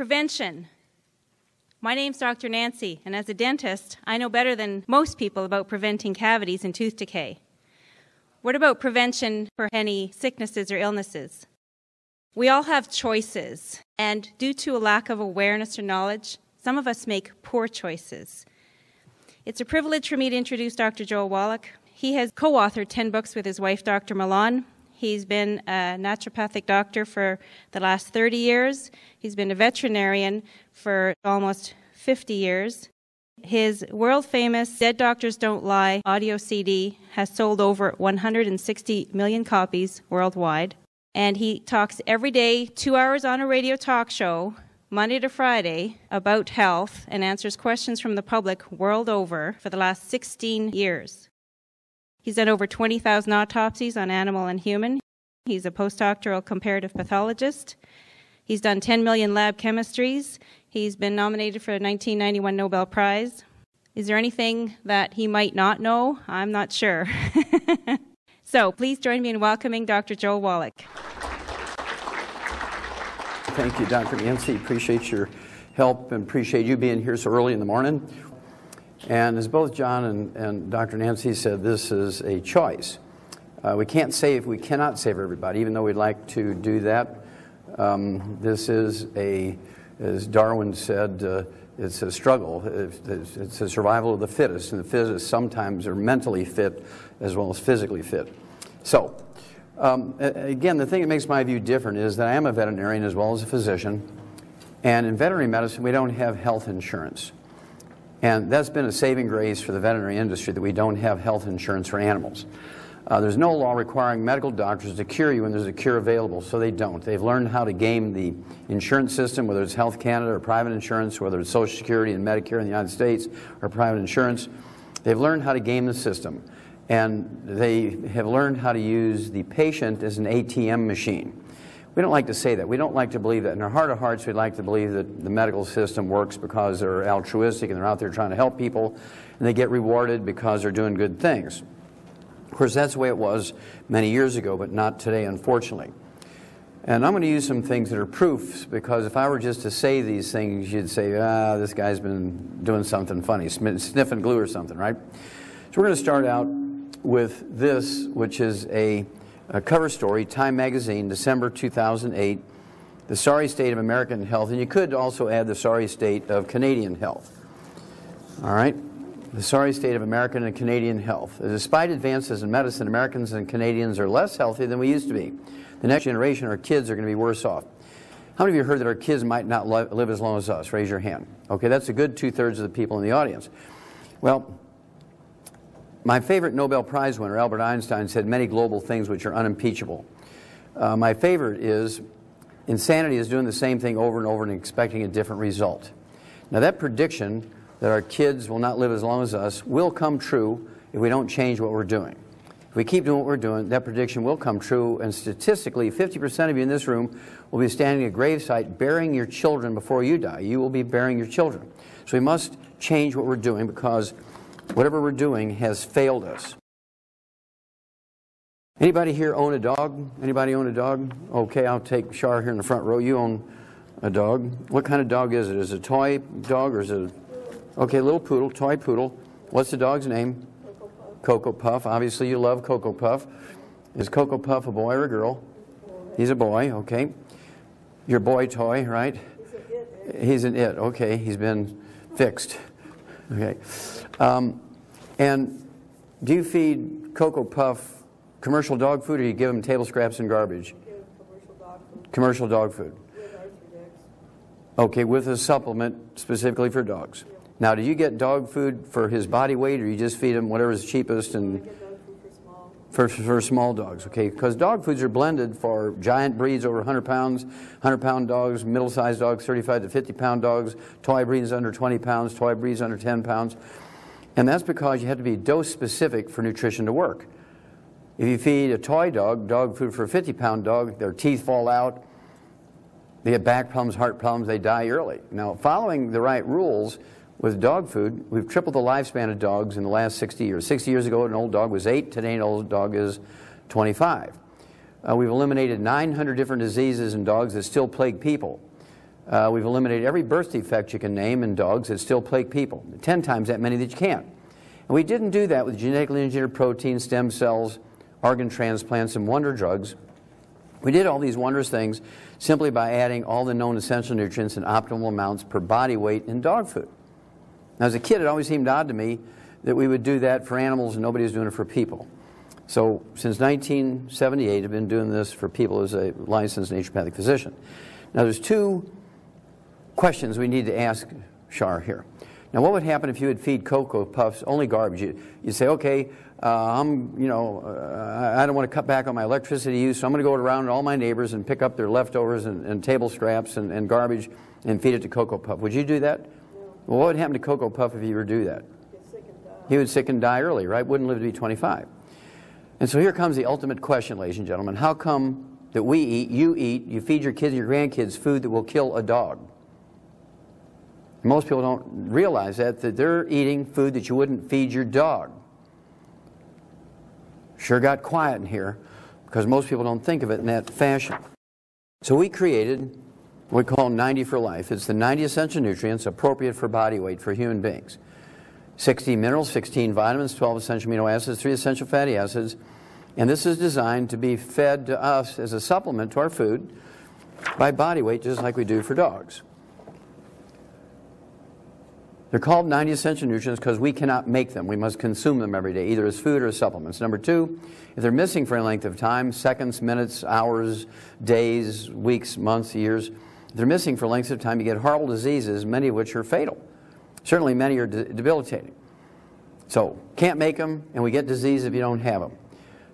Prevention. My name's Dr. Nancy, and as a dentist, I know better than most people about preventing cavities and tooth decay. What about prevention for any sicknesses or illnesses? We all have choices, and due to a lack of awareness or knowledge, some of us make poor choices. It's a privilege for me to introduce Dr. Joel Wallach. He has co-authored 10 books with his wife, Dr. Milan. He's been a naturopathic doctor for the last 30 years. He's been a veterinarian for almost 50 years. His world-famous Dead Doctors Don't Lie audio CD has sold over 160 million copies worldwide. And he talks every day, 2 hours on a radio talk show, Monday to Friday, about health and answers questions from the public world over for the last 16 years. He's done over 20,000 autopsies on animal and human. He's a postdoctoral comparative pathologist. He's done 10 million lab chemistries. He's been nominated for a 1991 Nobel Prize. Is there anything that he might not know? I'm not sure. So please join me in welcoming Dr. Joel Wallach. Thank you, Dr. Nancy. Appreciate your help and appreciate you being here so early in the morning. And as both John and Dr. Nancy said, this is a choice. We cannot save everybody, even though we'd like to do that. This is as Darwin said, it's a struggle. It's a survival of the fittest, and the fittest sometimes are mentally fit as well as physically fit. So, again, the thing that makes my view different is that I am a veterinarian as well as a physician, and in veterinary medicine we don't have health insurance. And that's been a saving grace for the veterinary industry, that we don't have health insurance for animals. There's no law requiring medical doctors to cure you when there's a cure available, so they don't. They've learned how to game the insurance system, whether it's Health Canada or private insurance, whether it's Social Security and Medicare in the United States or private insurance. They've learned how to game the system. And they have learned how to use the patient as an ATM machine. We don't like to say that. We don't like to believe that. In our heart of hearts, we'd like to believe that the medical system works because they're altruistic and they're out there trying to help people, and they get rewarded because they're doing good things. Of course, that's the way it was many years ago, but not today, unfortunately. And I'm going to use some things that are proofs, because if I were just to say these things, you'd say, this guy's been doing something funny, sniffing glue or something, right? So we're going to start out with this, which is a cover story, Time Magazine, December 2008, the sorry state of American health, and you could also add the sorry state of Canadian health. All right? The sorry state of American and Canadian health. Despite advances in medicine, Americans and Canadians are less healthy than we used to be. The next generation, our kids, are going to be worse off. How many of you heard that our kids might not live as long as us? Raise your hand. Okay, that's a good 2/3 of the people in the audience. Well, my favorite Nobel Prize winner, Albert Einstein, said many global things which are unimpeachable. My favorite is, insanity is doing the same thing over and over and expecting a different result. Now that prediction that our kids will not live as long as us will come true if we don't change what we're doing. If we keep doing what we're doing, that prediction will come true, and statistically 50% of you in this room will be standing at a gravesite burying your children before you die. You will be burying your children. So we must change what we're doing, because whatever we're doing has failed us. Anybody here own a dog? Anybody own a dog? Okay, I'll take Shar here in the front row. You own a dog. What kind of dog is it? Is it a toy dog or is it okay, little poodle, toy poodle. What's the dog's name? Cocoa Puff. Obviously you love Cocoa Puff. Is Cocoa Puff a boy or a girl? He's a boy, okay. Your boy toy, right? He's an it, okay. He's been fixed. Okay. And do you feed Cocoa Puff commercial dog food, or do you give them table scraps and garbage? Commercial dog food. Okay, with a supplement specifically for dogs. Now, do you get dog food for his body weight, or you just feed him whatever's cheapest and for small dogs? Okay, because dog foods are blended for giant breeds over 100 pounds, 100-pound dogs, middle-sized dogs, 35 to 50-pound dogs, toy breeds under 20 pounds, toy breeds under 10 pounds. And that's because you have to be dose-specific for nutrition to work. If you feed a toy dog dog food for a 50-pound dog, their teeth fall out, they get back problems, heart problems, they die early. Now, following the right rules with dog food, we've tripled the lifespan of dogs in the last 60 years. 60 years ago, an old dog was 8. Today, an old dog is 25. We've eliminated 900 different diseases in dogs that still plague people. We've eliminated every birth defect you can name in dogs that still plague people, 10 times that many that you can't. And we didn't do that with genetically engineered proteins, stem cells, organ transplants, and wonder drugs. We did all these wondrous things simply by adding all the known essential nutrients in optimal amounts per body weight in dog food. Now, as a kid, it always seemed odd to me that we would do that for animals and nobody was doing it for people. So since 1978, I've been doing this for people as a licensed naturopathic physician. Now, there's two questions we need to ask Shar here. Now, what would happen if you would feed Cocoa Puffs only garbage? You'd say, okay, I don't want to cut back on my electricity use, so I'm going to go around to all my neighbors and pick up their leftovers and table scraps and garbage and feed it to Cocoa Puff. Would you do that? No. Well, what would happen to Cocoa Puff if you were to do that? Get sick and die. He would sick and die early, right? Wouldn't live to be 25. And so here comes the ultimate question, ladies and gentlemen. How come that we eat, you feed your kids and your grandkids food that will kill a dog? Most people don't realize that they're eating food that you wouldn't feed your dog. Sure got quiet in here because most people don't think of it in that fashion. So we created what we call 90 for life. It's the 90 essential nutrients appropriate for body weight for human beings. 60 minerals, 16 vitamins, 12 essential amino acids, 3 essential fatty acids. And this is designed to be fed to us as a supplement to our food by body weight, just like we do for dogs. They're called 90 essential nutrients because we cannot make them. We must consume them every day, either as food or as supplements. Number two, if they're missing for any length of time, seconds, minutes, hours, days, weeks, months, years, if they're missing for lengths of time, you get horrible diseases, many of which are fatal. Certainly many are debilitating. So, can't make them, and we get disease if you don't have them.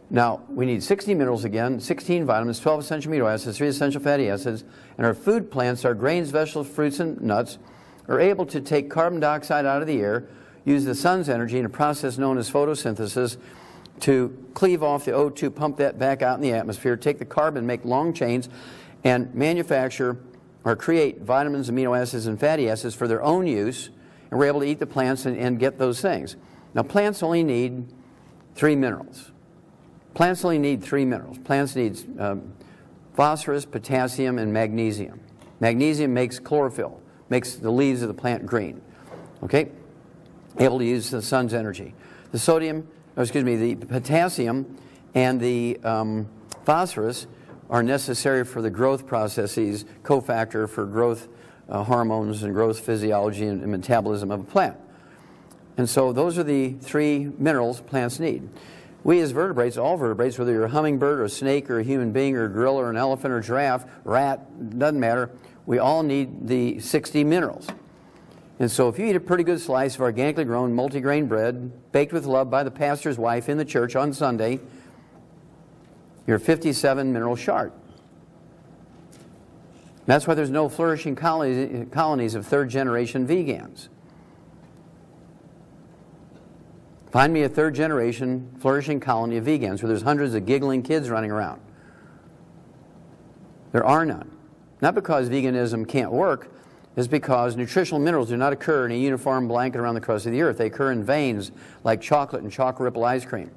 Now, we need 60 minerals again, 16 vitamins, 12 essential amino acids, 3 essential fatty acids, and our food plants, our grains, vegetables, fruits, and nuts, are able to take carbon dioxide out of the air, use the sun's energy in a process known as photosynthesis to cleave off the O2, pump that back out in the atmosphere, take the carbon, make long chains, and manufacture or create vitamins, amino acids, and fatty acids for their own use, and we're able to eat the plants and get those things. Now, plants only need 3 minerals. Plants only need 3 minerals. Plants need phosphorus, potassium, and magnesium. Magnesium makes chlorophyll, makes the leaves of the plant green. Okay? Able to use the sun's energy. The the potassium and the phosphorus are necessary for the growth processes, cofactor for growth hormones and growth physiology and metabolism of a plant. And so those are the 3 minerals plants need. We as vertebrates, all vertebrates, whether you're a hummingbird or a snake or a human being or a gorilla or an elephant or a giraffe, rat, doesn't matter, we all need the 60 minerals. And so if you eat a pretty good slice of organically grown multigrain bread, baked with love by the pastor's wife in the church on Sunday, you're 57 mineral short. That's why there's no flourishing colonies of third-generation vegans. Find me a third-generation flourishing colony of vegans where there's hundreds of giggling kids running around. There are none. Not because veganism can't work, it's because nutritional minerals do not occur in a uniform blanket around the crust of the earth. They occur in veins like chocolate and chocolate ripple ice cream.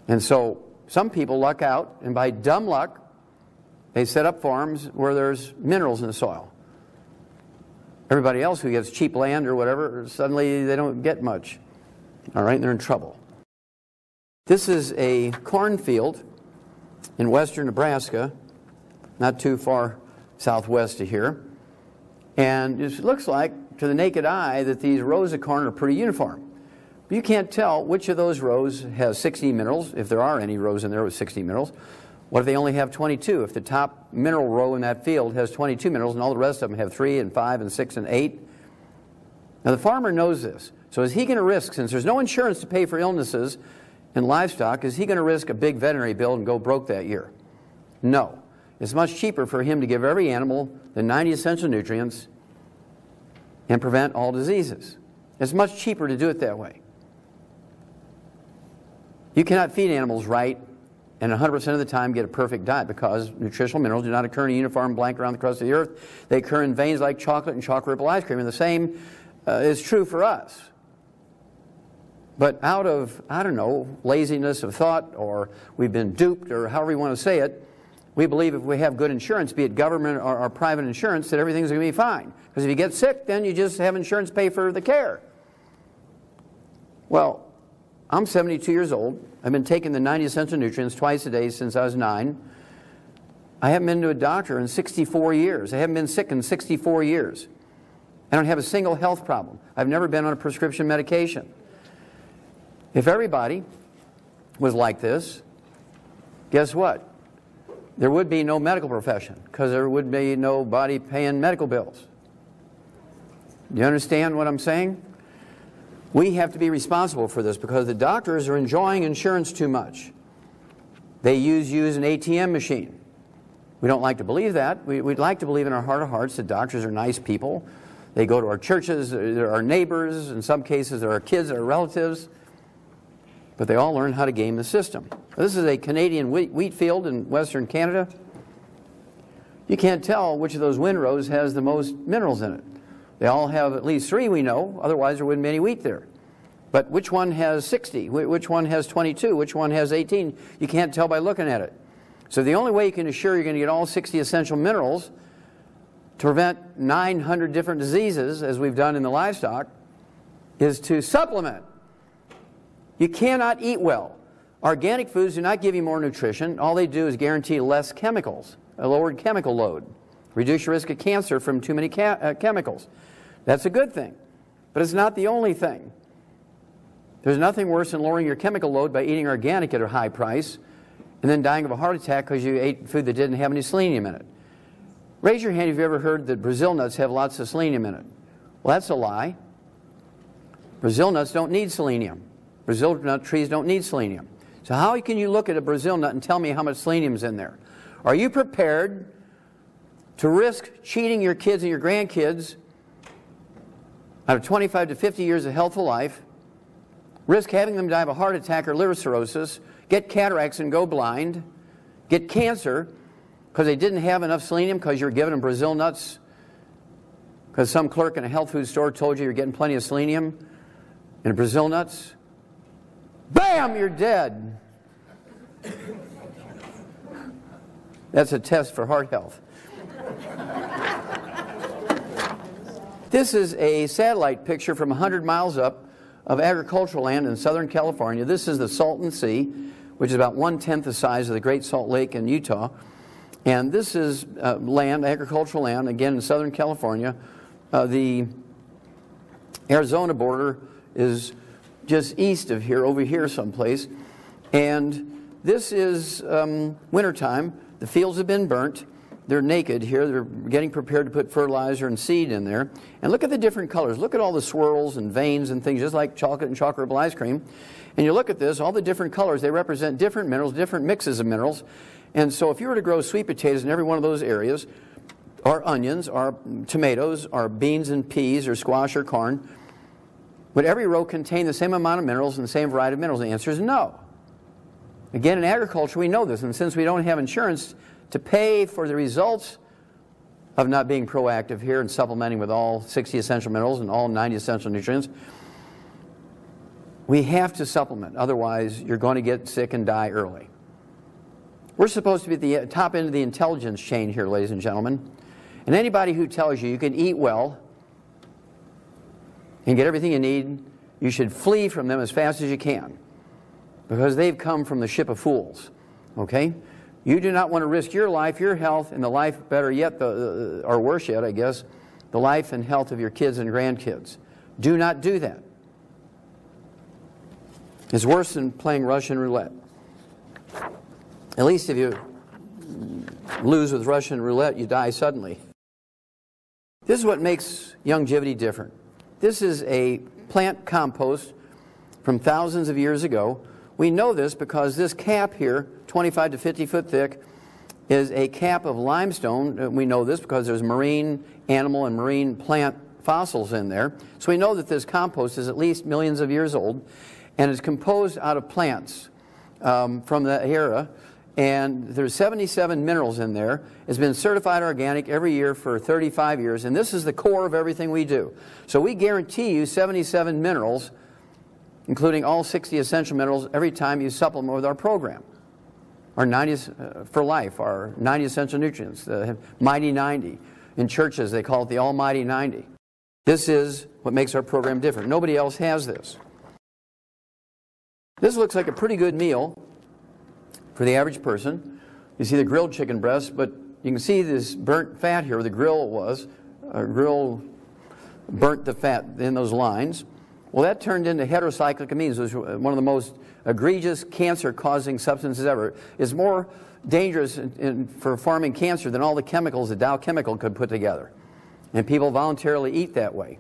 And so some people luck out, and by dumb luck, they set up farms where there's minerals in the soil. Everybody else who gets cheap land or whatever, suddenly they don't get much. All right, and they're in trouble. This is a cornfield in western Nebraska, not too far southwest of here. And it looks like, to the naked eye, that these rows of corn are pretty uniform. But you can't tell which of those rows has 60 minerals, if there are any rows in there with 60 minerals. What if they only have 22? If the top mineral row in that field has 22 minerals and all the rest of them have 3 and 5 and 6 and 8? Now the farmer knows this. So is he going to risk, since there's no insurance to pay for illnesses in livestock, is he going to risk a big veterinary bill and go broke that year? No. It's much cheaper for him to give every animal the 90 essential nutrients and prevent all diseases. It's much cheaper to do it that way. You cannot feed animals right and 100% of the time get a perfect diet because nutritional minerals do not occur in a uniform blanket around the crust of the earth. They occur in veins like chocolate and chocolate ripple ice cream. And the same is true for us. But out of, I don't know, laziness of thought, or we've been duped, or however you want to say it, we believe if we have good insurance, be it government or private insurance, that everything's going to be fine. Because if you get sick, then you just have insurance pay for the care. Well, I'm 72 years old. I've been taking the 90 essential nutrients twice a day since I was 9. I haven't been to a doctor in 64 years. I haven't been sick in 64 years. I don't have a single health problem. I've never been on a prescription medication. If everybody was like this, guess what? There would be no medical profession because there would be nobody paying medical bills. Do you understand what I'm saying? We have to be responsible for this because the doctors are enjoying insurance too much. They use you as an ATM machine. We don't like to believe that. We'd like to believe in our heart of hearts that doctors are nice people. They go to our churches, they're our neighbors, in some cases they're our kids, our relatives. But they all learn how to game the system. This is a Canadian wheat field in Western Canada. You can't tell which of those windrows has the most minerals in it. They all have at least 3 we know, otherwise there wouldn't be any wheat there. But which one has 60? Which one has 22? Which one has 18? You can't tell by looking at it. So the only way you can assure you're going to get all 60 essential minerals to prevent 900 different diseases, as we've done in the livestock, is to supplement. You cannot eat well. Organic foods do not give you more nutrition. All they do is guarantee less chemicals, a lowered chemical load. Reduce your risk of cancer from too many chemicals. That's a good thing. But it's not the only thing. There's nothing worse than lowering your chemical load by eating organic at a high price and then dying of a heart attack because you ate food that didn't have any selenium in it. Raise your hand if you've ever heard that Brazil nuts have lots of selenium in it. Well, that's a lie. Brazil nuts don't need selenium. Brazil nut trees don't need selenium. So how can you look at a Brazil nut and tell me how much selenium is in there? Are you prepared to risk cheating your kids and your grandkids out of 25 to 50 years of healthful life, risk having them die of a heart attack or liver cirrhosis, get cataracts and go blind, get cancer because they didn't have enough selenium because you're giving them Brazil nuts because some clerk in a health food store told you you're getting plenty of selenium in Brazil nuts? Bam! You're dead. That's a test for heart health. This is a satellite picture from 100 miles up of agricultural land in Southern California. This is the Salton Sea, which is about 1/10 the size of the Great Salt Lake in Utah. And this is land, agricultural land, again in Southern California. The Arizona border is just east of here, over here someplace. And this is wintertime. The fields have been burnt. They're naked here. They're getting prepared to put fertilizer and seed in there. And look at the different colors. Look at all the swirls and veins and things, just like chocolate and chocolate ice cream. And you look at this, all the different colors, they represent different minerals, different mixes of minerals. And so if you were to grow sweet potatoes in every one of those areas, or onions, or tomatoes, or beans and peas, or squash or corn, would every row contain the same amount of minerals and the same variety of minerals? The answer is no. Again, in agriculture, we know this. And since we don't have insurance to pay for the results of not being proactive here and supplementing with all 60 essential minerals and all 90 essential nutrients, we have to supplement. Otherwise, you're going to get sick and die early. We're supposed to be at the top end of the intelligence chain here, ladies and gentlemen. And anybody who tells you can eat well and get everything you need, you should flee from them as fast as you can, because they've come from the ship of fools. Okay? You do not want to risk your life, your health, and the life, better yet, or worse yet, I guess, the life and health of your kids and grandkids. Do not do that. It's worse than playing Russian roulette. At least if you lose with Russian roulette, you die suddenly. This is what makes longevity different. This is a plant compost from thousands of years ago. We know this because this cap here, 25 to 50 foot thick, is a cap of limestone. We know this because there's marine animal and marine plant fossils in there. So we know that this compost is at least millions of years old, and is composed out of plants from that era. And there's 77 minerals in there. It's been certified organic every year for 35 years, and this is the core of everything we do. So we guarantee you 77 minerals, including all 60 essential minerals, every time you supplement with our program. Our 90 for life, our 90 essential nutrients, the Mighty 90. In churches, they call it the Almighty 90. This is what makes our program different. Nobody else has this. This looks like a pretty good meal for the average person. You see the grilled chicken breast, but you can see this burnt fat here where the grill was. Grill burnt the fat in those lines. Well, that turned into heterocyclic amines, which was one of the most egregious cancer-causing substances ever. It's more dangerous for farming cancer than all the chemicals that Dow Chemical could put together. And people voluntarily eat that way.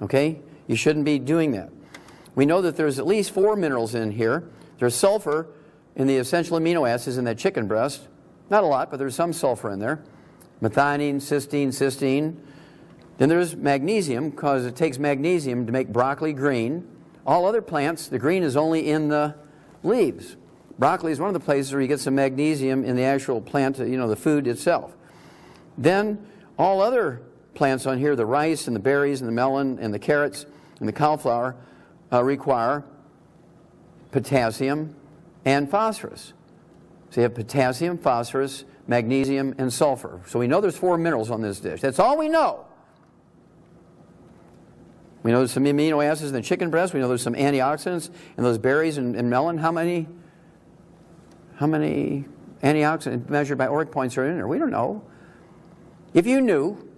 Okay? You shouldn't be doing that. We know that there's at least 4 minerals in here. There's sulfur in the essential amino acids in that chicken breast. Not a lot, but there's some sulfur in there. Methionine, cysteine. Then there's magnesium, because it takes magnesium to make broccoli green. All other plants, the green is only in the leaves. Broccoli is one of the places where you get some magnesium in the actual plant, the food itself. Then all other plants on here, the rice and the berries and the melon and the carrots and the cauliflower, require potassium and phosphorus. So you have potassium, phosphorus, magnesium, and sulfur. So we know there's 4 minerals on this dish. That's all we know. We know there's some amino acids in the chicken breast. We know there's some antioxidants in those berries and melon. How many antioxidants measured by ORAC points are in there? We don't know. If you knew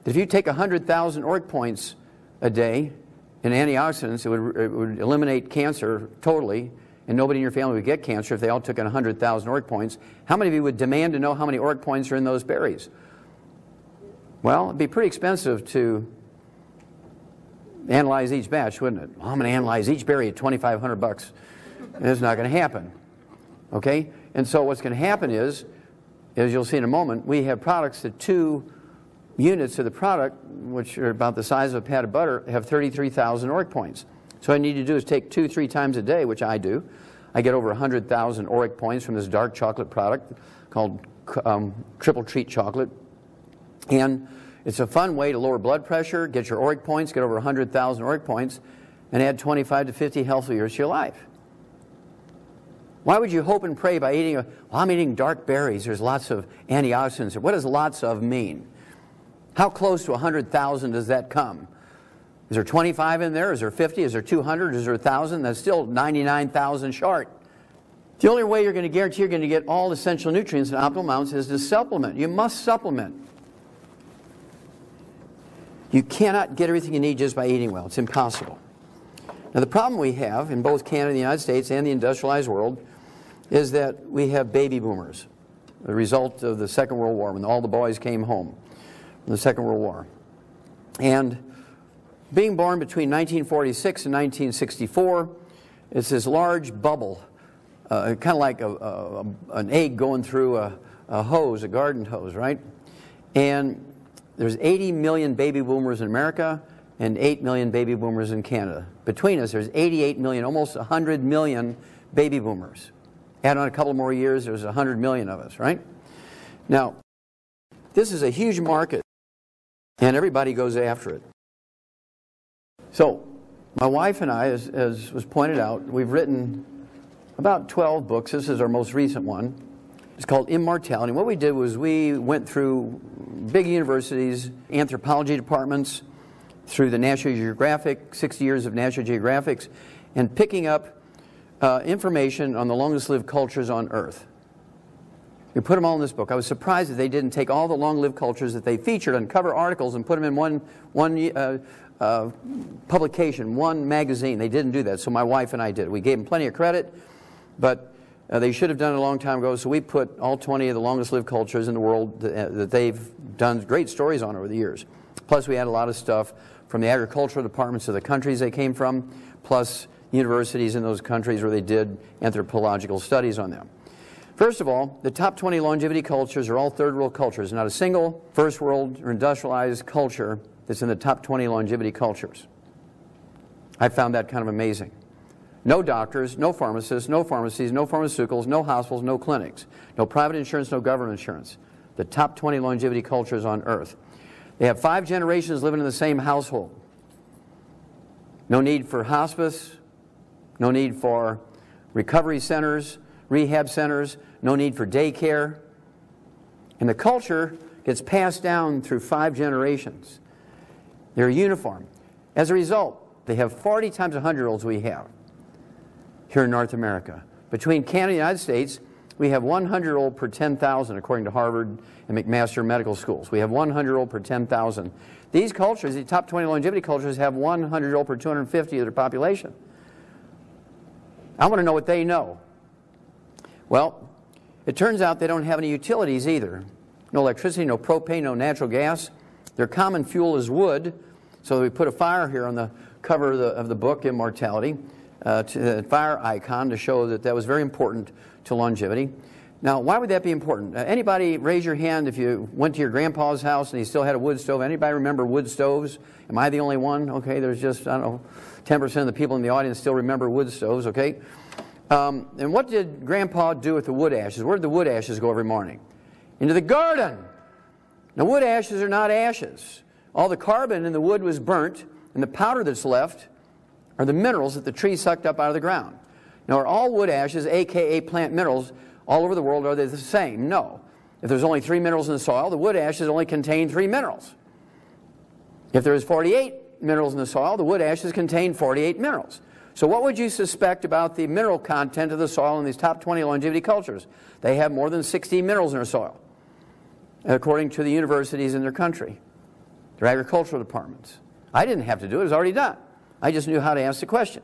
that if you take 100,000 ORAC points a day in antioxidants, it would eliminate cancer totally, and nobody in your family would get cancer if they all took 100,000 ORAC points, how many of you would demand to know how many ORAC points are in those berries? Well, it'd be pretty expensive to analyze each batch, wouldn't it? Well, I'm going to analyze each berry at $2,500. And it's not going to happen. Okay? And so what's going to happen is, as you'll see in a moment, we have products that 2 units of the product, which are about the size of a pat of butter, have 33,000 ORAC points. So what I need to do is take 2-3 times a day, which I do. I get over 100,000 ORAC points from this dark chocolate product called Triple Treat Chocolate. And it's a fun way to lower blood pressure, get your ORAC points, get over 100,000 ORAC points, and add 25 to 50 healthy years to your life. Why would you hope and pray by eating, well, I'm eating dark berries, there's lots of antioxidants. What does lots of mean? How close to 100,000 does that come? Is there 25 in there? Is there 50? Is there 200? Is there 1,000? That's still 99,000 short. The only way you're going to guarantee you're going to get all essential nutrients in optimal amounts is to supplement. You must supplement. You cannot get everything you need just by eating well. It's impossible. Now the problem we have in both Canada and the United States and the industrialized world is that we have baby boomers, the result of the Second World War, when all the boys came home from the Second World War. And being born between 1946 and 1964, it's this large bubble, kind of like an egg going through a hose, a garden hose, right? And there's 80 million baby boomers in America and 8 million baby boomers in Canada. Between us, there's 88 million, almost 100 million baby boomers. Add on a couple more years, there's 100 million of us, right? Now, this is a huge market, and everybody goes after it. So, my wife and I, as was pointed out, we've written about 12 books. This is our most recent one. It's called Immortality. What we did was we went through big universities, anthropology departments, through the National Geographic, 60 years of National Geographics, and picking up information on the longest lived cultures on Earth. We put them all in this book. I was surprised that they didn't take all the long-lived cultures that they featured on cover articles and put them in one publication, one magazine. They didn't do that, so my wife and I did. We gave them plenty of credit, but they should have done it a long time ago, so we put all 20 of the longest-lived cultures in the world that they've done great stories on over the years. Plus, we had a lot of stuff from the agricultural departments of the countries they came from, plus universities in those countries where they did anthropological studies on them. First of all, the top 20 longevity cultures are all third world cultures. Not a single first world or industrialized culture that's in the top 20 longevity cultures. I found that kind of amazing. No doctors, no pharmacists, no pharmacies, no pharmaceuticals, no hospitals, no clinics, no private insurance, no government insurance. The top 20 longevity cultures on Earth. They have 5 generations living in the same household. No need for hospice, no need for recovery centers, rehab centers, no need for daycare. And the culture gets passed down through 5 generations. They're uniform. As a result, they have 40 times the 100-year-olds we have here in North America. Between Canada and the United States, we have 100-year-old per 10,000, according to Harvard and McMaster medical schools. We have 100-year-old per 10,000. These cultures, the top 20 longevity cultures, have 100-year-old per 250 of their population. I want to know what they know. Well, it turns out they don't have any utilities either. No electricity, no propane, no natural gas. Their common fuel is wood. So we put a fire here on the cover of the book, Immortality, a fire icon to show that that was very important to longevity. Now, why would that be important? Anybody raise your hand if you went to your grandpa's house and he still had a wood stove? Anybody remember wood stoves? Am I the only one? Okay, there's just, I don't know, 10% of the people in the audience still remember wood stoves, okay? And what did Grandpa do with the wood ashes? Where did the wood ashes go every morning? Into the garden. Now, wood ashes are not ashes. All the carbon in the wood was burnt, and the powder that's left are the minerals that the tree sucked up out of the ground. Now, are all wood ashes, a.k.a. plant minerals, all over the world, are they the same? No. If there's only 3 minerals in the soil, the wood ashes only contain 3 minerals. If there's 48 minerals in the soil, the wood ashes contain 48 minerals. So what would you suspect about the mineral content of the soil in these top 20 longevity cultures? They have more than 60 minerals in their soil, according to the universities in their country, their agricultural departments. I didn't have to do it. It was already done. I just knew how to ask the question.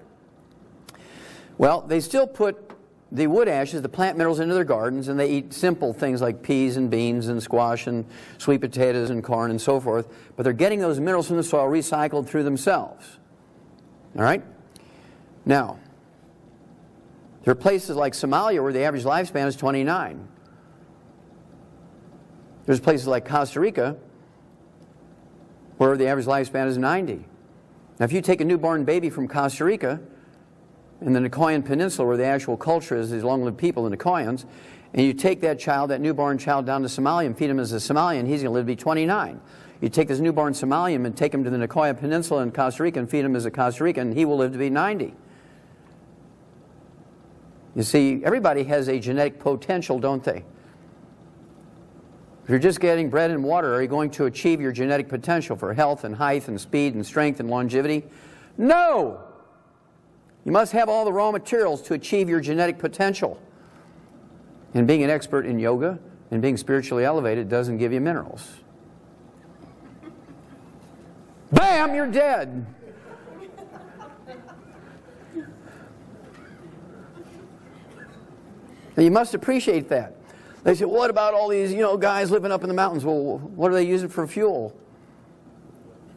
Well, they still put the wood ashes, the plant minerals, into their gardens, and they eat simple things like peas and beans and squash and sweet potatoes and corn and so forth, but they're getting those minerals from the soil recycled through themselves. All right? Now, there are places like Somalia where the average lifespan is 29. There's places like Costa Rica where the average lifespan is 90. Now, if you take a newborn baby from Costa Rica in the Nicoyan Peninsula, where the actual culture is these long-lived people, the Nicoyans, and you take that child, that newborn child, down to Somalia and feed him as a Somalian, he's going to live to be 29. You take this newborn Somalian and take him to the Nicoya Peninsula in Costa Rica and feed him as a Costa Rican, he will live to be 90. You see, everybody has a genetic potential, don't they? If you're just getting bread and water, are you going to achieve your genetic potential for health and height and speed and strength and longevity? No! You must have all the raw materials to achieve your genetic potential. And being an expert in yoga and being spiritually elevated doesn't give you minerals. Bam! You're dead! And you must appreciate that. They say, well, what about all these, guys living up in the mountains? Well, what are they using for fuel?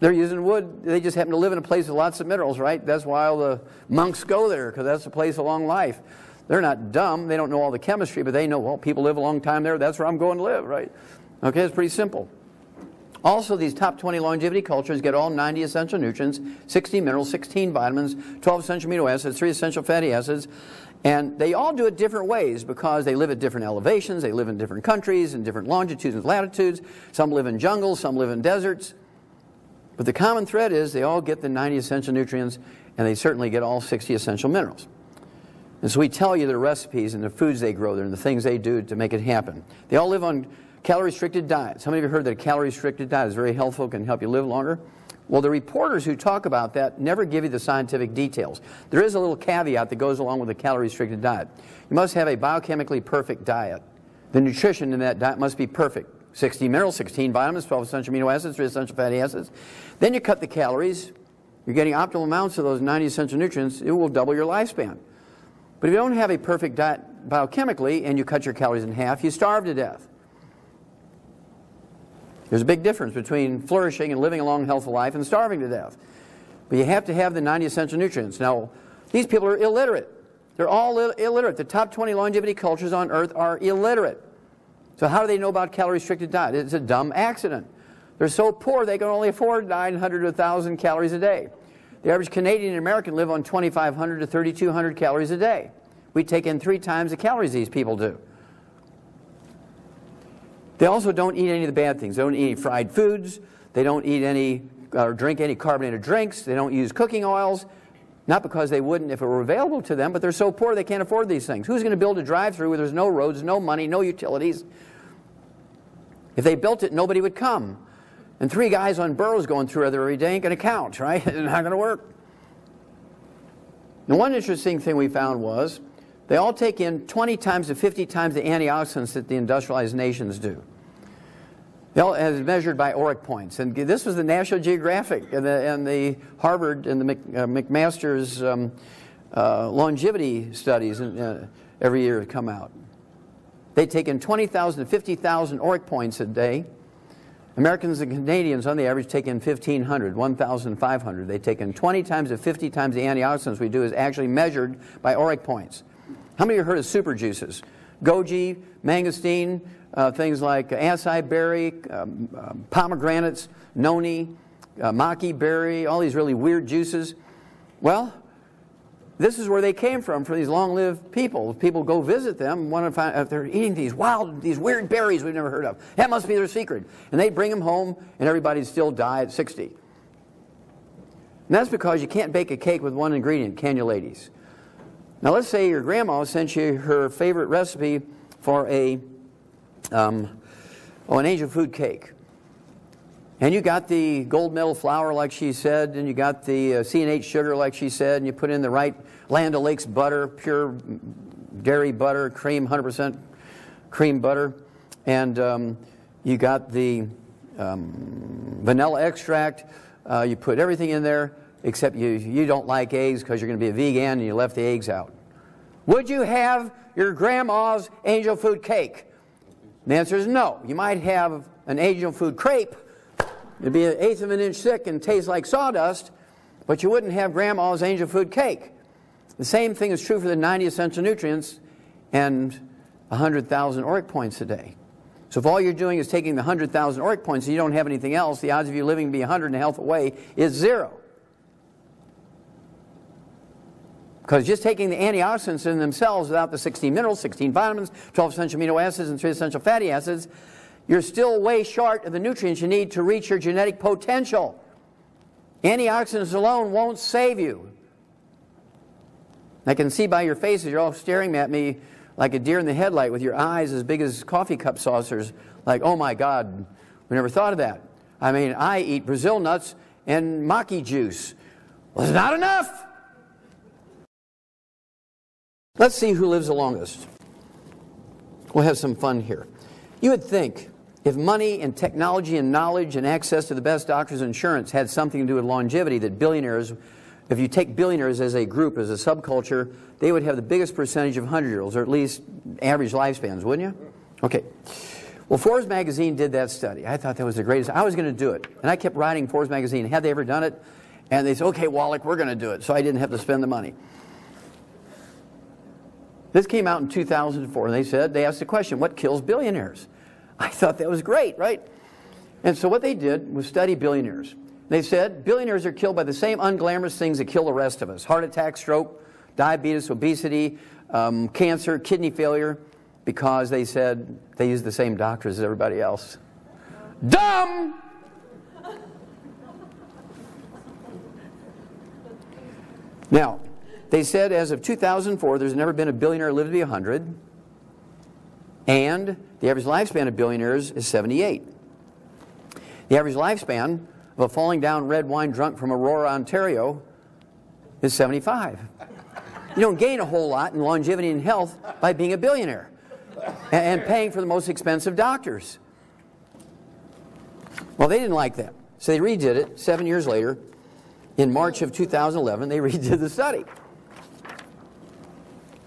They're using wood. They just happen to live in a place with lots of minerals, right? That's why all the monks go there, because that's the place of long life. They're not dumb. They don't know all the chemistry, but they know, well, people live a long time there. That's where I'm going to live, right? Okay, it's pretty simple. Also, these top 20 longevity cultures get all 90 essential nutrients, 60 minerals, 16 vitamins, 12 essential amino acids, 3 essential fatty acids. And they all do it different ways because they live at different elevations, they live in different countries, in different longitudes and latitudes. Some live in jungles, some live in deserts. But the common thread is they all get the 90 essential nutrients, and they certainly get all 60 essential minerals. And so we tell you their recipes and the foods they grow there and the things they do to make it happen. They all live on calorie-restricted diets. How many of you have heard that a calorie-restricted diet is very helpful, can help you live longer? Well, the reporters who talk about that never give you the scientific details. There is a little caveat that goes along with a calorie-restricted diet. You must have a biochemically perfect diet. The nutrition in that diet must be perfect. 60 minerals, 16 vitamins, 12 essential amino acids, 3 essential fatty acids. Then you cut the calories. You're getting optimal amounts of those 90 essential nutrients. It will double your lifespan. But if you don't have a perfect diet biochemically and you cut your calories in half, you starve to death. There's a big difference between flourishing and living a long, healthful life and starving to death. But you have to have the 90 essential nutrients. Now, these people are illiterate. They're all illiterate. The top 20 longevity cultures on Earth are illiterate. So how do they know about calorie-restricted diet? It's a dumb accident. They're so poor they can only afford 900 to 1,000 calories a day. The average Canadian and American live on 2,500 to 3,200 calories a day. We take in 3 times the calories these people do. They also don't eat any of the bad things. They don't eat any fried foods. They don't eat any or drink any carbonated drinks. They don't use cooking oils. Not because they wouldn't if it were available to them, but they're so poor they can't afford these things. Who's going to build a drive-through where there's no roads, no money, no utilities? If they built it, nobody would come. And 3 guys on burros going through there every day ain't going to count, right? It's not going to work. And one interesting thing we found was they all take in 20 times to 50 times the antioxidants that the industrialized nations do. As measured by ORIC points. And this was the National Geographic and the Harvard and the McMaster's longevity studies every year come out. They take in 20,000 to 50,000 ORIC points a day. Americans and Canadians on the average take in 1,500, 1,500. They take in 20 times to 50 times the antioxidants we do is actually measured by ORIC points. How many of you heard of super juices? Goji, mangosteen, things like acai berry, pomegranates, noni, maki berry, all these really weird juices. Well, this is where they came from for these long-lived people. People go visit them, want to find out if they're eating these weird berries we've never heard of. That must be their secret. And they bring them home, and everybody still die at 60. And that's because you can't bake a cake with one ingredient, can you, ladies? Now, let's say your grandma sent you her favorite recipe for an angel food cake. And you got the gold medal flour, like she said, and you got the C&H sugar, like she said, and you put in the right Land O'Lakes butter, pure dairy butter, cream, 100% cream butter, and you got the vanilla extract. You put everything in there, except you don't like eggs because you're going to be a vegan, and you left the eggs out. Would you have your grandma's angel food cake? The answer is no. You might have an angel food crepe. It'd be 1/8 of an inch thick and taste like sawdust, but you wouldn't have grandma's angel food cake. The same thing is true for the 90 essential nutrients and 100,000 ORIC points a day. So if all you're doing is taking the 100,000 ORIC points and you don't have anything else, the odds of you living to be 100 and a health away is 0. Because just taking the antioxidants in themselves without the 16 minerals, 16 vitamins, 12 essential amino acids, and 3 essential fatty acids, you're still way short of the nutrients you need to reach your genetic potential. Antioxidants alone won't save you. I can see by your faces, you're all staring at me like a deer in the headlight with your eyes as big as coffee cup saucers, like, oh my God, we never thought of that. I mean, I eat Brazil nuts and maki juice. Well, it's not enough. Let's see who lives the longest. We'll have some fun here. You would think if money and technology and knowledge and access to the best doctors and insurance had something to do with longevity, that billionaires, if you take billionaires as a group, as a subculture, they would have the biggest percentage of 100-year-olds, or at least average lifespans, wouldn't you? Okay. Well, Forbes magazine did that study. I thought that was the greatest. I was going to do it. And I kept writing Forbes magazine, had they ever done it? And they said, okay, Wallach, we're going to do it. So I didn't have to spend the money. This came out in 2004, and they asked the question, what kills billionaires? I thought that was great, right? And so what they did was study billionaires. They said billionaires are killed by the same unglamorous things that kill the rest of us. Heart attack, stroke, diabetes, obesity, cancer, kidney failure, because they said they use the same doctors as everybody else. Dumb! Now, they said as of 2004, there's never been a billionaire who lived to be 100, and the average lifespan of billionaires is 78. The average lifespan of a falling down red wine drunk from Aurora, Ontario is 75. You don't gain a whole lot in longevity and health by being a billionaire and paying for the most expensive doctors. Well, they didn't like that. So they redid it 7 years later. In March of 2011, they redid the study.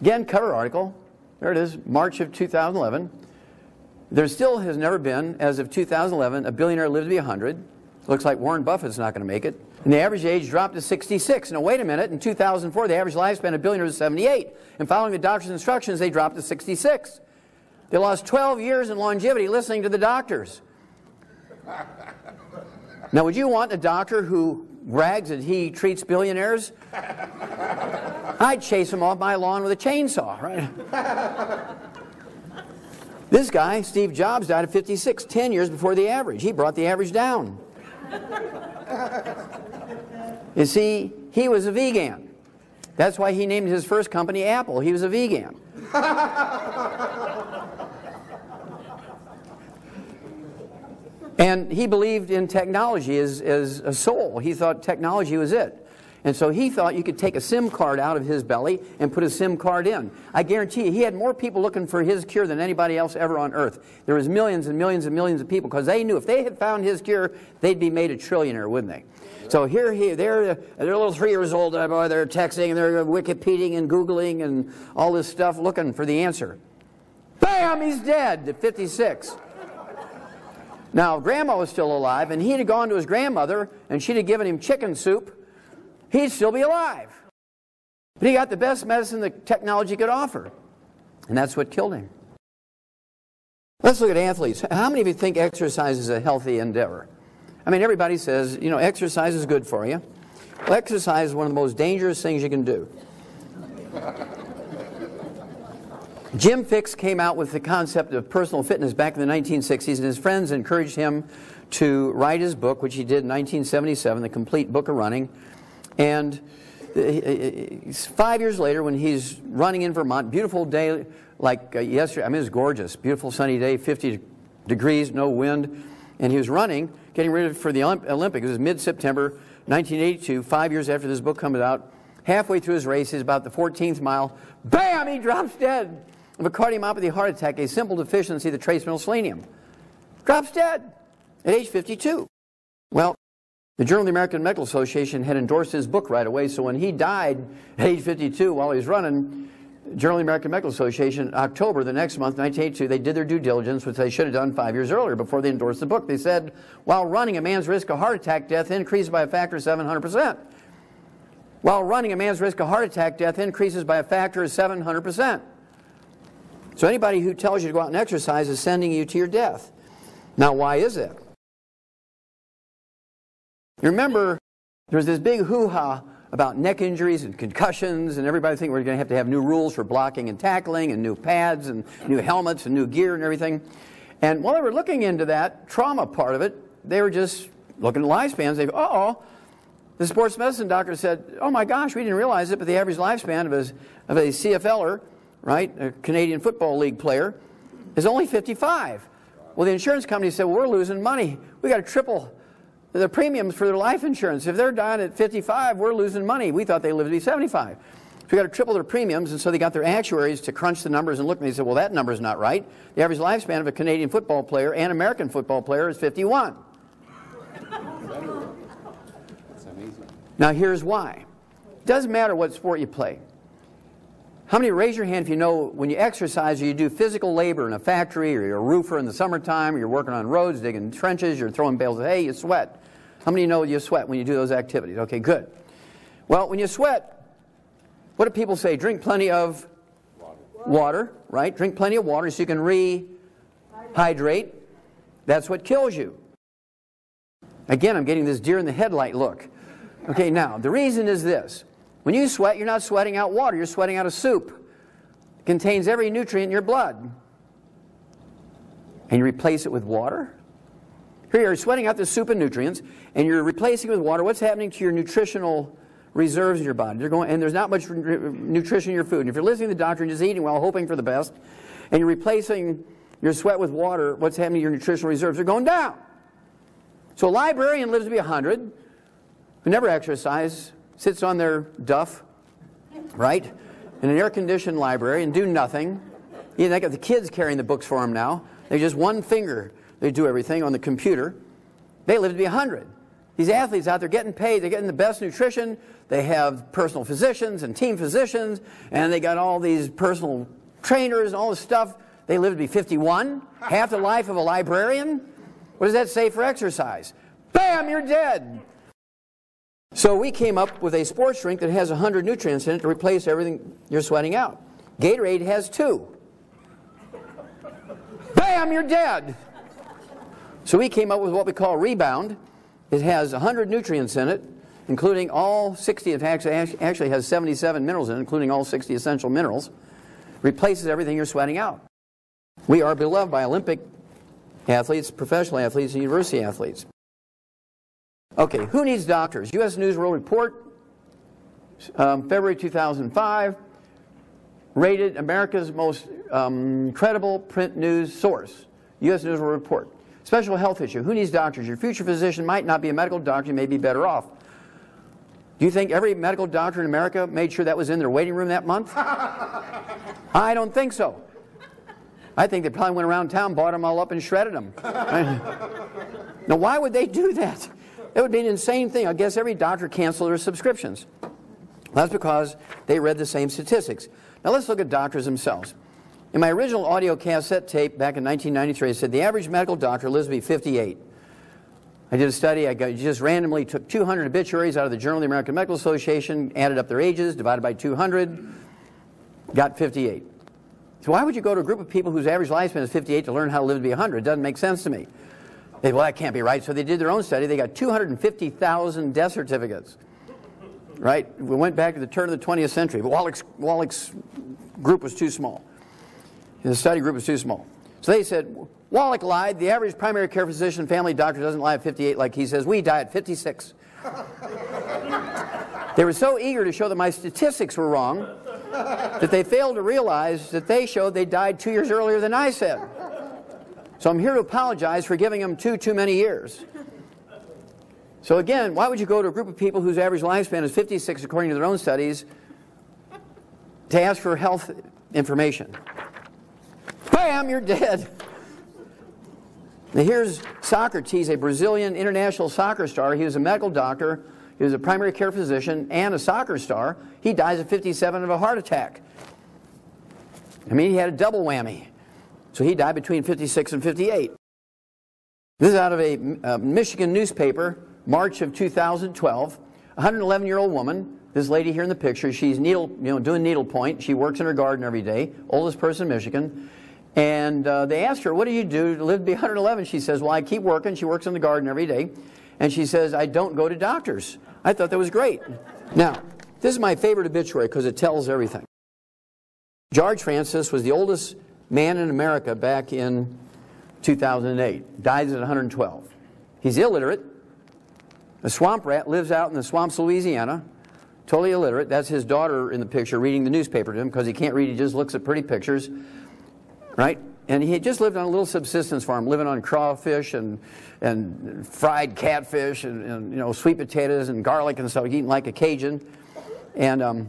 Again, cover article. There it is, March of 2011. There still has never been, as of 2011, a billionaire lived to be 100. Looks like Warren Buffett's not going to make it. And the average age dropped to 66. Now, wait a minute. In 2004, the average lifespan of billionaires was 78. And following the doctor's instructions, they dropped to 66. They lost 12 years in longevity listening to the doctors. Now, would you want a doctor who brags that he treats billionaires? I'd chase him off my lawn with a chainsaw, right? This guy, Steve Jobs, died at 56, 10 years before the average. He brought the average down. You see, he was a vegan. That's why he named his first company Apple. He was a vegan. And he believed in technology as a soul. He thought technology was it. And so he thought you could take a SIM card out of his belly and put a SIM card in. I guarantee you, he had more people looking for his cure than anybody else ever on earth. There was millions and millions and millions of people, because they knew if they had found his cure, they'd be made a trillionaire, wouldn't they? So they're little 3 years old, boy, they're texting and they're Wikipediaing and Googling and all this stuff looking for the answer. Bam, he's dead at 56. Now, Grandma was still alive, and he'd have gone to his grandmother, and she'd have given him chicken soup. He'd still be alive. But he got the best medicine that technology could offer. And that's what killed him. Let's look at athletes. How many of you think exercise is a healthy endeavor? I mean, everybody says, you know, exercise is good for you. Well, exercise is one of the most dangerous things you can do. Jim Fixx came out with the concept of personal fitness back in the 1960s, and his friends encouraged him to write his book, which he did in 1977, The Complete Book of Running. And 5 years later, when he's running in Vermont, beautiful day like yesterday, I mean, it was gorgeous, beautiful sunny day, 50 degrees, no wind, and he was running, getting ready for the Olympics. It was mid-September 1982, 5 years after this book comes out. Halfway through his race, he's about the 14th mile, bam, he drops dead of a cardiomyopathy heart attack, a simple deficiency of the trace mineral selenium. Drops dead at age 52. Well, the Journal of the American Medical Association had endorsed his book right away, so when he died at age 52 while he was running, Journal of the American Medical Association, October, the next month, 1982, they did their due diligence, which they should have done 5 years earlier before they endorsed the book. They said, while running, a man's risk of heart attack death increased by a factor of 700%. While running, a man's risk of heart attack death increases by a factor of 700%. So anybody who tells you to go out and exercise is sending you to your death. Now, why is it? You remember, there was this big hoo-ha about neck injuries and concussions, and everybody thinking we're going to have new rules for blocking and tackling, and new pads, and new helmets, and new gear, and everything. And while they were looking into that trauma part of it, they were just looking at lifespans. They go, uh-oh. The sports medicine doctor said, oh my gosh, we didn't realize it, but the average lifespan of a CFLer, right, a Canadian Football League player, is only 55. Well, the insurance company said, well, we're losing money. We got to triple the premiums for their life insurance. If they're dying at 55, we're losing money. We thought they lived to be 75. So we got to triple their premiums, and so they got their actuaries to crunch the numbers and look, and they said, well, that number's not right. The average lifespan of a Canadian football player and American football player is 51. That's amazing. Now, here's why. It doesn't matter what sport you play. How many, raise your hand if you know when you exercise or you do physical labor in a factory, or you're a roofer in the summertime, or you're working on roads, digging trenches, you're throwing bales of hay, you sweat. How many know you sweat when you do those activities? Okay, good. Well, when you sweat, what do people say? Drink plenty of water, right? Drink plenty of water so you can rehydrate. That's what kills you. Again, I'm getting this deer in the headlight look. Okay, now, the reason is this. When you sweat, you're not sweating out water, you're sweating out a soup. It contains every nutrient in your blood. And you replace it with water? Here you're sweating out the soup and nutrients, and you're replacing it with water. What's happening to your nutritional reserves in your body? They're going, and there's not much nutrition in your food. And if you're listening to the doctor and just eating well, hoping for the best, and you're replacing your sweat with water, what's happening to your nutritional reserves? They're going down. So a librarian lives to be 100, who never exercise, sits on their duff, right, in an air-conditioned library and do nothing. You know, they got the kids carrying the books for them now. They just one finger, they do everything on the computer. They live to be 100. These athletes out there getting paid, they're getting the best nutrition, they have personal physicians and team physicians, and they got all these personal trainers and all this stuff. They live to be 51, half the life of a librarian. What does that say for exercise? Bam, you're dead. So we came up with a sports drink that has 100 nutrients in it to replace everything you're sweating out. Gatorade has 2. Bam, you're dead. So we came up with what we call Rebound. It has 100 nutrients in it, including all 60, it actually has 77 minerals in it, including all 60 essential minerals. Replaces everything you're sweating out. We are beloved by Olympic athletes, professional athletes, and university athletes. Okay, who needs doctors? U.S. News World Report February 2005, rated America's most credible print news source, U.S. News will report. Special health issue. Who needs doctors? Your future physician might not be a medical doctor. You may be better off. Do you think every medical doctor in America made sure that was in their waiting room that month? I don't think so. I think they probably went around town, bought them all up, and shredded them. Now, why would they do that? That would be an insane thing. I guess every doctor canceled their subscriptions. That's because they read the same statistics. Now, let's look at doctors themselves. In my original audio cassette tape back in 1993, I said the average medical doctor lives to be 58. I did a study. I just randomly took 200 obituaries out of the Journal of the American Medical Association, added up their ages, divided by 200, got 58. So why would you go to a group of people whose average lifespan is 58 to learn how to live to be 100? It doesn't make sense to me. They, well, that can't be right. So they did their own study. They got 250,000 death certificates. Right? We went back to the turn of the 20th century. But Wallach's group was too small. The study group was too small. So they said, Wallach lied. The average primary care physician, family doctor doesn't lie at 58 like he says. We die at 56. They were so eager to show that my statistics were wrong that they failed to realize that they showed they died 2 years earlier than I said. So I'm here to apologize for giving them too many years. So again, why would you go to a group of people whose average lifespan is 56 according to their own studies to ask for health information? Bam, you're dead. Now here's Socrates, a Brazilian international soccer star. He was a medical doctor. He was a primary care physician and a soccer star. He dies at 57 of a heart attack. I mean, he had a double whammy. So he died between 56 and 58. This is out of a Michigan newspaper, March of 2012. A 111-year-old woman, this lady here in the picture, she's doing needlepoint. She works in her garden every day, oldest person in Michigan. And they asked her, what do you do to live to be 111? She says, well, I keep working. She works in the garden every day. And she says, I don't go to doctors. I thought that was great. Now, this is my favorite obituary because it tells everything. George Francis was the oldest man in America back in 2008. Dies at 112. He's illiterate. A swamp rat, lives out in the swamps of Louisiana. Totally illiterate. That's his daughter in the picture reading the newspaper to him because he can't read. He just looks at pretty pictures. Right? And he just lived on a little subsistence farm, living on crawfish and fried catfish and sweet potatoes and garlic and stuff, eating like a Cajun. And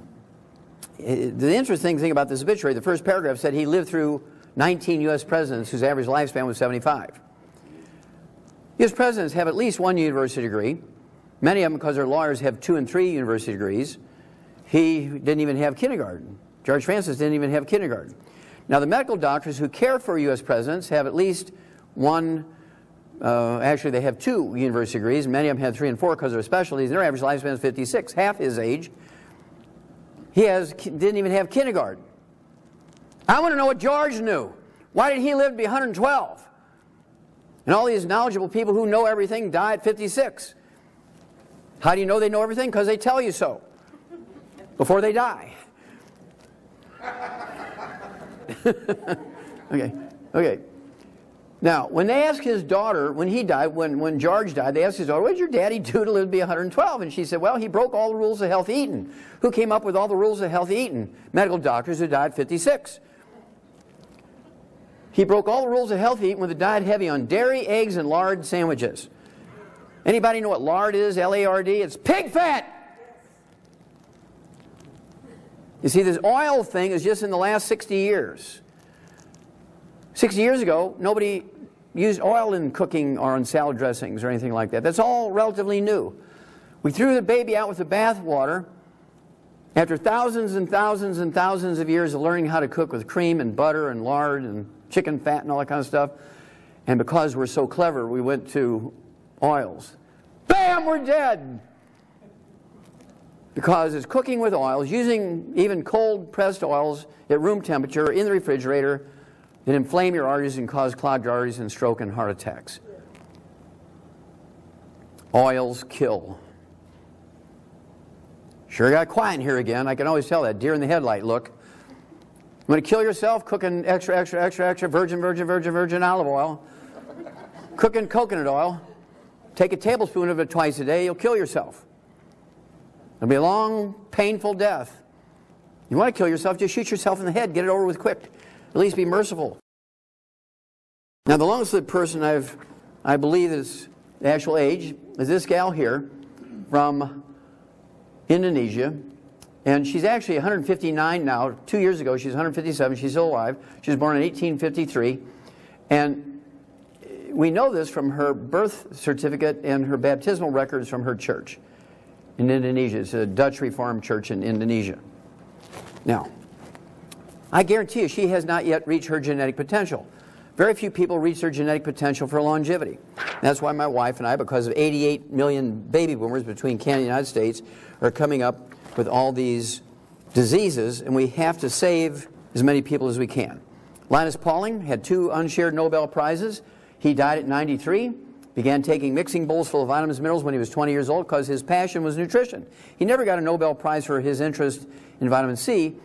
the interesting thing about this obituary, the first paragraph said he lived through 19 U.S. presidents whose average lifespan was 75. U.S. presidents have at least one university degree. Many of them, because they're lawyers, have 2 and 3 university degrees. He didn't even have kindergarten. George Francis didn't even have kindergarten. Now, the medical doctors who care for U.S. presidents have at least one, actually they have 2 university degrees. Many of them have 3 and 4 because of their specialties. Their average lifespan is 56, half his age. He didn't even have kindergarten. I want to know what George knew. Why did he live to be 112? And all these knowledgeable people who know everything die at 56. How do you know they know everything? Because they tell you so before they die. Okay. Now, when they asked his daughter, when he died, when George died, they asked his daughter, what did your daddy do to live to be 112? And she said, well, he broke all the rules of healthy eating. Who came up with all the rules of healthy eating? Medical doctors who died at 56. He broke all the rules of healthy eating with a diet heavy on dairy, eggs, and lard sandwiches. Anybody know what lard is? L-A-R-D? It's pig fat! You see, this oil thing is just in the last 60 years. 60 years ago, nobody used oil in cooking or in salad dressings or anything like that. That's all relatively new. We threw the baby out with the bathwater after thousands and thousands and thousands of years of learning how to cook with cream and butter and lard and chicken fat and all that kind of stuff. And because we're so clever, we went to oils. Bam, we're dead! Because it's cooking with oils, using even cold pressed oils at room temperature in the refrigerator that inflame your arteries and cause clogged arteries and stroke and heart attacks. Oils kill. Sure got quiet in here again. I can always tell that. Deer in the headlight look. You want to kill yourself? Cooking extra virgin olive oil. Cooking coconut oil. Take a tablespoon of it twice a day. You'll kill yourself. It'll be a long, painful death. You want to kill yourself, just shoot yourself in the head. Get it over with quick. At least be merciful. Now, the longest lived person I believe is the actual age is this gal here from Indonesia. And she's actually 159 now. 2 years ago, she's 157. She's still alive. She was born in 1853. And we know this from her birth certificate and her baptismal records from her church in Indonesia. It's a Dutch Reformed church in Indonesia. Now, I guarantee you she has not yet reached her genetic potential. Very few people reach their genetic potential for longevity. That's why my wife and I, because of 88 million baby boomers between Canada and the United States, are coming up with all these diseases, and we have to save as many people as we can. Linus Pauling had 2 unshared Nobel Prizes. He died at 93, began taking mixing bowls full of vitamins and minerals when he was 20 years old because his passion was nutrition. He never got a Nobel Prize for his interest in vitamin C,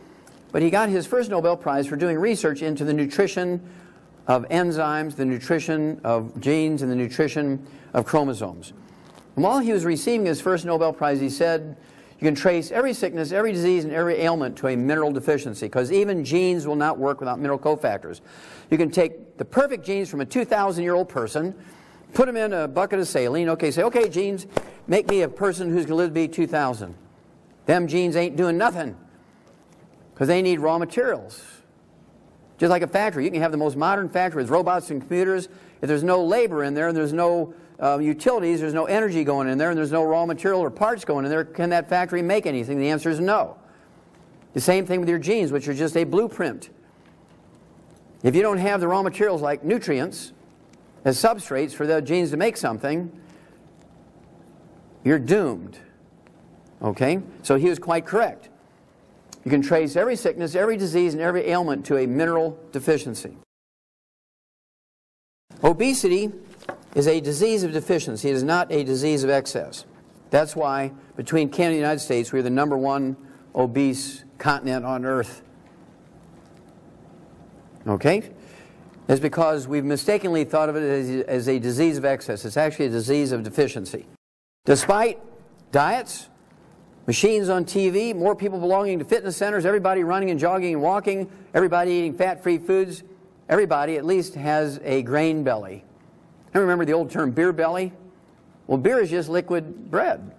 but he got his first Nobel Prize for doing research into the nutrition of enzymes, the nutrition of genes, and the nutrition of chromosomes. And while he was receiving his first Nobel Prize, he said, you can trace every sickness, every disease, and every ailment to a mineral deficiency, because even genes will not work without mineral cofactors. You can take the perfect genes from a 2,000-year-old person, put them in a bucket of saline, say, okay, genes, make me a person who's going to live to be 2,000. Them genes ain't doing nothing, because they need raw materials. Just like a factory. You can have the most modern factory with robots and computers. If there's no labor in there, and there's no utilities, there's no energy going in there, and there's no raw material or parts going in there, can that factory make anything? The answer is no. The same thing with your genes, which are just a blueprint. If you don't have the raw materials like nutrients as substrates for the genes to make something, you're doomed. Okay? So he was quite correct. You can trace every sickness, every disease, and every ailment to a mineral deficiency. Obesity is a disease of deficiency. It is not a disease of excess. That's why between Canada and the United States, we're the #1 obese continent on earth. Okay? It's because we've mistakenly thought of it as a disease of excess. It's actually a disease of deficiency. Despite diets, machines on TV, more people belonging to fitness centers, everybody running and jogging and walking, everybody eating fat-free foods, everybody at least has a grain belly. I remember the old term beer belly. Well, beer is just liquid bread.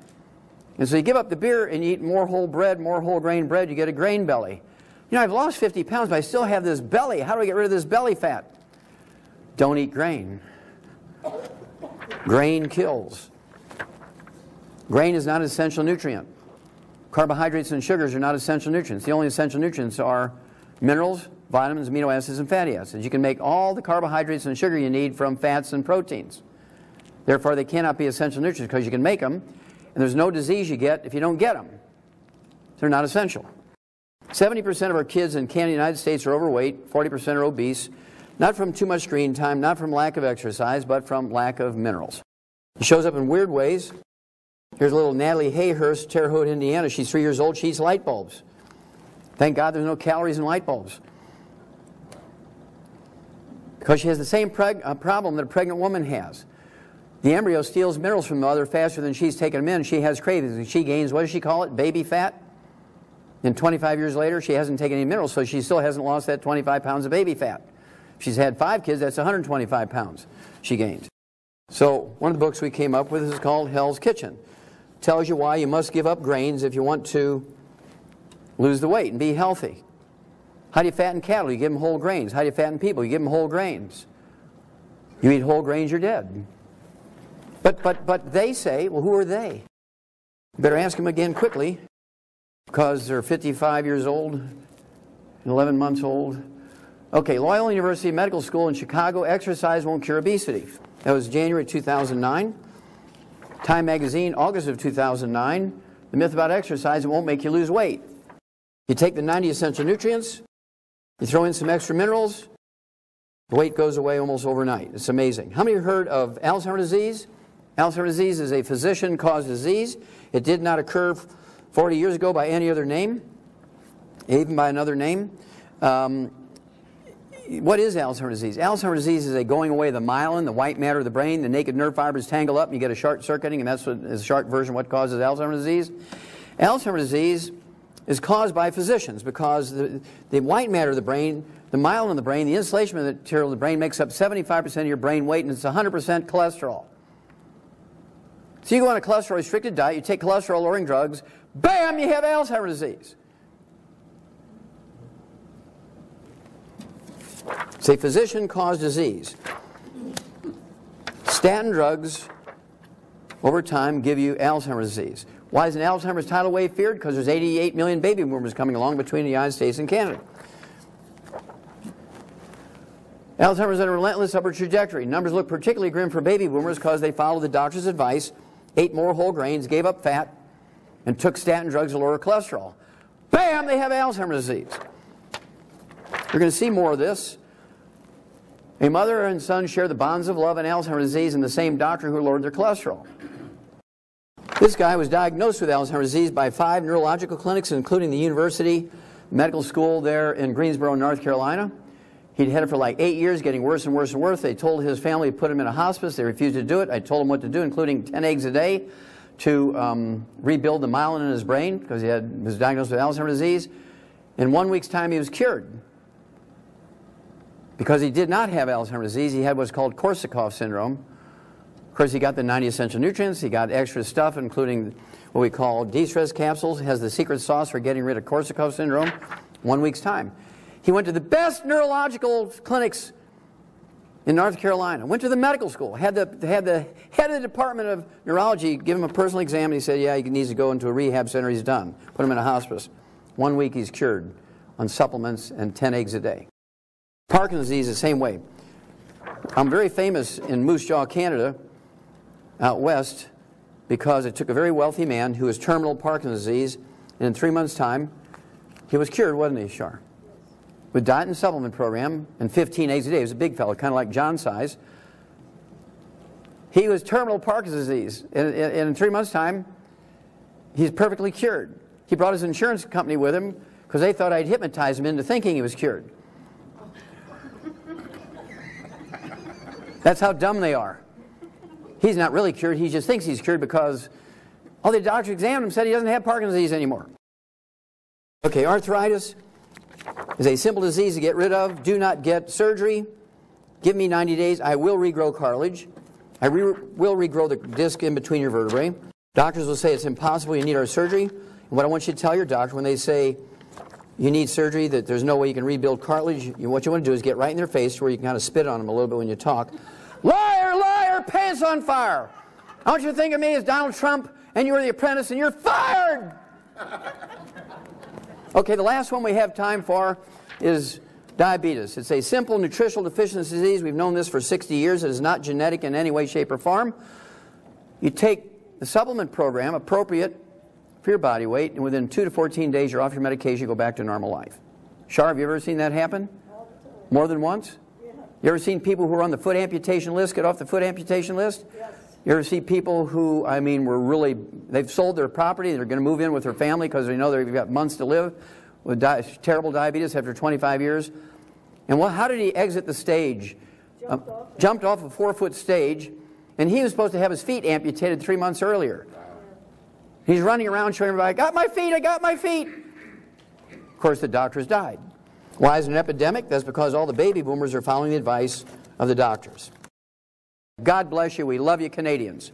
And so you give up the beer and you eat more whole bread, more whole grain bread, you get a grain belly. You know, I've lost 50 pounds, but I still have this belly. How do I get rid of this belly fat? Don't eat grain. Grain kills. Grain is not an essential nutrient. Carbohydrates and sugars are not essential nutrients. The only essential nutrients are minerals, vitamins, amino acids, and fatty acids. You can make all the carbohydrates and sugar you need from fats and proteins. Therefore, they cannot be essential nutrients because you can make them, and there's no disease you get if you don't get them. They're not essential. 70% of our kids in Canada and the United States are overweight, 40% are obese, not from too much screen time, not from lack of exercise, but from lack of minerals. It shows up in weird ways. Here's little Natalie Hayhurst, Terre Haute, Indiana. She's 3 years old. She eats light bulbs. Thank God there's no calories in light bulbs. Because she has the same problem that a pregnant woman has. The embryo steals minerals from the mother faster than she's taking them in. She has cravings, and she gains, what does she call it, baby fat? And 25 years later, she hasn't taken any minerals, so she still hasn't lost that 25 pounds of baby fat. If she's had 5 kids, that's 125 pounds she gained. So one of the books we came up with is called Hell's Kitchen. Tells you why you must give up grains if you want to lose the weight and be healthy. How do you fatten cattle? You give them whole grains. How do you fatten people? You give them whole grains. You eat whole grains, you're dead. But they say, well, who are they? You better ask them again quickly, because they're 55 years old and 11 months old. Okay, Loyola University Medical School in Chicago, exercise won't cure obesity. That was January 2009. Time magazine, August of 2009, the myth about exercise, it won't make you lose weight. You take the 90 essential nutrients, you throw in some extra minerals, the weight goes away almost overnight. It's amazing. How many have heard of Alzheimer's disease? Alzheimer's disease is a physician-caused disease. It did not occur 40 years ago by any other name, even by another name. What is Alzheimer's disease? Alzheimer's disease is a going away of the myelin, the white matter of the brain. The naked nerve fibers tangle up and you get a short circuiting, and that's what is a short version of what causes Alzheimer's disease. Alzheimer's disease is caused by physicians because the white matter of the brain, the myelin in the brain, the insulation material of the brain makes up 75% of your brain weight, and it's 100% cholesterol. So you go on a cholesterol-restricted diet, you take cholesterol-lowering drugs, bam, you have Alzheimer's disease. It's a physician-caused disease. Statin drugs, over time, give you Alzheimer's disease. Why is an Alzheimer's tidal wave feared? Because there's 88 million baby boomers coming along between the United States and Canada. Alzheimer's on a relentless upward trajectory. Numbers look particularly grim for baby boomers because they followed the doctor's advice, ate more whole grains, gave up fat, and took statin drugs to lower cholesterol. Bam, they have Alzheimer's disease. You're going to see more of this. A mother and son share the bonds of love and Alzheimer's disease in the same doctor who lowered their cholesterol. This guy was diagnosed with Alzheimer's disease by 5 neurological clinics, including the University Medical School there in Greensboro, North Carolina. He'd had it for like 8 years, getting worse and worse and worse. They told his family to put him in a hospice. They refused to do it. I told him what to do, including 10 eggs a day to rebuild the myelin in his brain because he was diagnosed with Alzheimer's disease. In 1 week's time, he was cured. Because he did not have Alzheimer's disease, he had what's called Korsakoff syndrome. Of course, he got the 90 essential nutrients. He got extra stuff, including what we call de-stress capsules. It has the secret sauce for getting rid of Korsakoff syndrome. 1 week's time. He went to the best neurological clinics in North Carolina. Went to the medical school. Had the head of the Department of Neurology give him a personal exam, and he said, yeah, he needs to go into a rehab center. He's done. Put him in a hospice. 1 week, he's cured on supplements and 10 eggs a day. Parkinson's disease the same way. I'm very famous in Moose Jaw, Canada, out west, because it took a very wealthy man who has terminal Parkinson's disease, and in 3 months' time, he was cured, wasn't he, Shar? With diet and supplement program and 15 eggs a day. He was a big fellow, kind of like John's size. He was terminal Parkinson's disease, and in 3 months' time, he's perfectly cured. He brought his insurance company with him because they thought I'd hypnotized him into thinking he was cured. That's how dumb they are. He's not really cured. He just thinks he's cured because all the doctors examined him said he doesn't have Parkinson's disease anymore. Okay, arthritis is a simple disease to get rid of. Do not get surgery. Give me 90 days. I will regrow cartilage. I will regrow the disc in between your vertebrae. Doctors will say it's impossible. You need our surgery. And what I want you to tell your doctor when they say you need surgery, that there's no way you can rebuild cartilage, what you want to do is get right in their face where you can kind of spit on them a little bit when you talk. Liar, liar, pants on fire. I want you to think of me as Donald Trump and you're the apprentice and you're fired. Okay, the last one we have time for is diabetes. It's a simple nutritional deficiency disease. We've known this for 60 years. It is not genetic in any way, shape, or form. You take the supplement program appropriate for your body weight, and within 2 to 14 days, you're off your medication, you go back to normal life. Shar, have you ever seen that happen? More than once? Yeah. You ever seen people who are on the foot amputation list get off the foot amputation list? Yes. You ever see people who, I mean, they've sold their property, they're going to move in with their family because they know they've got months to live with terrible diabetes after 25 years? And how did he exit the stage? Jumped off a 4-foot stage, and he was supposed to have his feet amputated 3 months earlier. He's running around showing everybody, I got my feet, I got my feet. Of course, the doctors died. Why is it an epidemic? That's because all the baby boomers are following the advice of the doctors. God bless you. We love you, Canadians.